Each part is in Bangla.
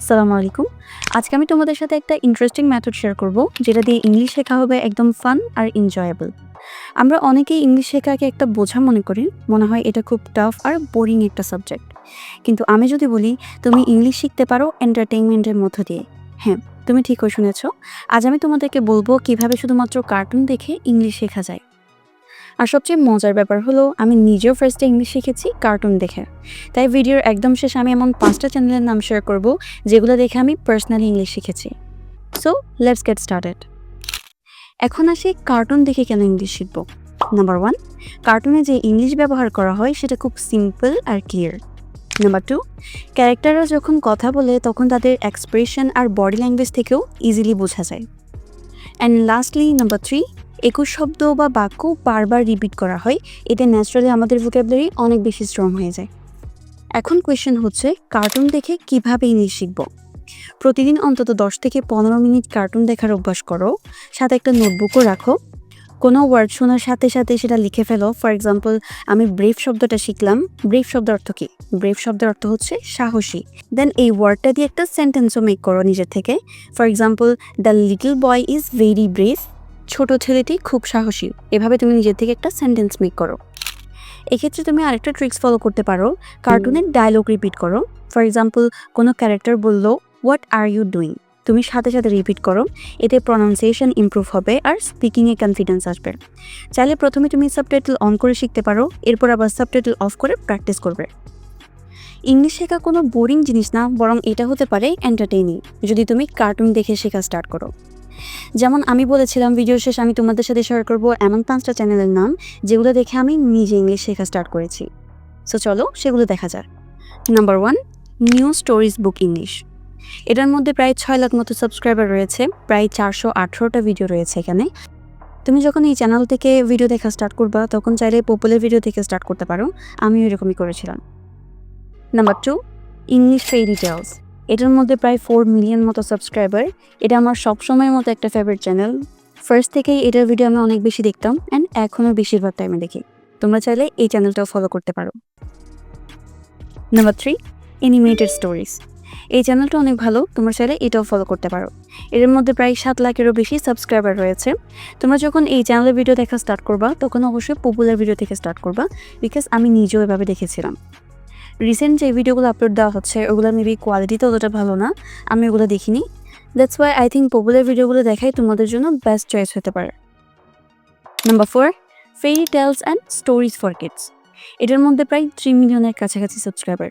আসসালামু আলাইকুম। আজকে আমি তোমাদের সাথে একটা ইন্টারেস্টিং মেথড শেয়ার করব, যেটা দিয়ে ইংলিশ শেখা হবে একদম ফান আর এনজয়েবল। আমরা অনেকেই ইংলিশ শেখাকে একটা বোঝা মনে করি, মনে হয় এটা খুব টাফ আর বোরিং একটা সাবজেক্ট। কিন্তু আমি যদি বলি তুমি ইংলিশ শিখতে পারো এন্টারটেইনমেন্টের মধ্য দিয়ে, হ্যাঁ, তুমি ঠিকই শুনেছ। আজ আমি তোমাদেরকে বলবো কিভাবে শুধুমাত্র কার্টুন দেখে ইংলিশ শেখা যায়। আর সবচেয়ে মজার ব্যাপার হলো আমি নিজেও ফার্স্টে ইংলিশ শিখেছি কার্টুন দেখে। তাই ভিডিওর একদম শেষে আমি এমন 5টা চ্যানেলের নাম শেয়ার করব যেগুলো দেখে আমি পার্সোনালি ইংলিশ শিখেছি। So let's get started. এখন আসি কার্টুন দেখে কেন ইংলিশ শিখব। নাম্বার 1, কার্টুনে যে ইংলিশ ব্যবহার করা হয় সেটা খুব সিম্পল আর ক্লিয়ার। নাম্বার 2, ক্যারেক্টাররা যখন কথা বলে তখন তাদের এক্সপ্রেশন আর বডি ল্যাঙ্গুয়েজ থেকেও ইজিলি বোঝা যায়। অ্যান্ড লাস্টলি নাম্বার 3, একুশ শব্দ বা বাক্য বারবার রিপিট করা হয়, এতে ন্যাচারালি আমাদের ভোকাবুলারি অনেক বেশি স্ট্রং হয়ে যায়। এখন কোয়েশ্চেন হচ্ছে কার্টুন দেখে কিভাবে ইংলিশ শিখব। প্রতিদিন অন্তত 10 থেকে 15 মিনিট কার্টুন দেখার অভ্যাস করো, সাথে একটা নোটবুকও রাখো। কোনো ওয়ার্ড শোনার সাথে সাথে সেটা লিখে ফেলো। ফর এক্সাম্পল, আমি ব্রেভ শব্দটা শিখলাম। ব্রেভ শব্দের অর্থ কি? ব্রেভ শব্দের অর্থ হচ্ছে সাহসী। দেন এই ওয়ার্ডটা দিয়ে একটা সেন্টেন্সও মেক করো নিজের থেকে। For example, the little boy is very brave. ছোট ছেলেটি খুব সাহসী। এভাবে তুমি নিজের থেকে একটা সেন্টেন্স মেক করো। এক্ষেত্রে তুমি আরেকটা ট্রিক্স ফলো করতে পারো, কার্টুনের ডায়লগ রিপিট করো। ফর এক্সাম্পল, কোনো ক্যারেক্টার বললো হোয়াট আর ইউ ডুইং, তুমি সাথে সাথে রিপিট করো। এতে প্রনাউন্সিয়েশন ইমপ্রুভ হবে আর স্পিকিংয়ে কনফিডেন্স আসবে। চাইলে প্রথমে তুমি সাবটাইটেল অন করে শিখতে পারো, এরপর আবার সাবটাইটেল অফ করে প্র্যাকটিস করবে। ইংলিশ শেখা কোনো বোরিং জিনিস না, বরং এটা হতে পারে এন্টারটেইনিং যদি তুমি কার্টুন দেখে শেখা স্টার্ট করো। যেমন আমি বলেছিলাম ভিডিও শেষে আমি তোমাদের সাথে শেয়ার করবো এমন 5টা চ্যানেলের নাম যেগুলো দেখে আমি নিজে ইংলিশ শেখা স্টার্ট করেছি। সো চলো সেগুলো দেখা যাক। নাম্বার 1, নিউ স্টোরিজ বুক ইংলিশ। এটার মধ্যে প্রায় 6 লাখ মতো সাবস্ক্রাইবার রয়েছে, প্রায় 418টা ভিডিও রয়েছে এখানে। তুমি যখন এই চ্যানেল থেকে ভিডিও দেখা স্টার্ট করবা তখন চাইলে পপুলার ভিডিও থেকে স্টার্ট করতে পারো, আমিও এরকমই করেছিলাম। Number 2, English fairy tales. এটার মধ্যে প্রায় 4 মিলিয়ন মতো সাবস্ক্রাইবার। এটা আমার সবসময়ের মতো একটা ফেভারিট চ্যানেল। ফার্স্ট থেকেই এটার ভিডিও আমি অনেক বেশি দেখতাম অ্যান্ড এখনও বেশিরভাগ টাইমে দেখি। তোমরা চাইলে এই চ্যানেলটাও ফলো করতে পারো। Number 3, animated stories. এই চ্যানেলটা অনেক ভালো, তোমরা চাইলে এটাও ফলো করতে পারো। এর মধ্যে প্রায় 7 লাখেরও বেশি সাবস্ক্রাইবার রয়েছে। তোমরা যখন এই চ্যানেলের ভিডিও দেখা স্টার্ট করবা তখন অবশ্যই পপুলার ভিডিও থেকে স্টার্ট করবা, বিকজ আমি নিজেও এভাবে দেখেছিলাম। রিসেন্ট যে ভিডিওগুলো আপলোড দেওয়া হচ্ছে ওগুলো মেবি কোয়ালিটিতে অতটা ভালো না, আমি ওগুলো দেখিনি। That's why I think popular ভিডিওগুলো দেখাই তোমাদের জন্য বেস্ট চয়েস হতে পারে। Number 4, fairy tales and stories for kids. এটার মধ্যে প্রায় 3 মিলিয়নের কাছাকাছি সাবস্ক্রাইবার।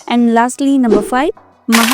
And lastly number 5,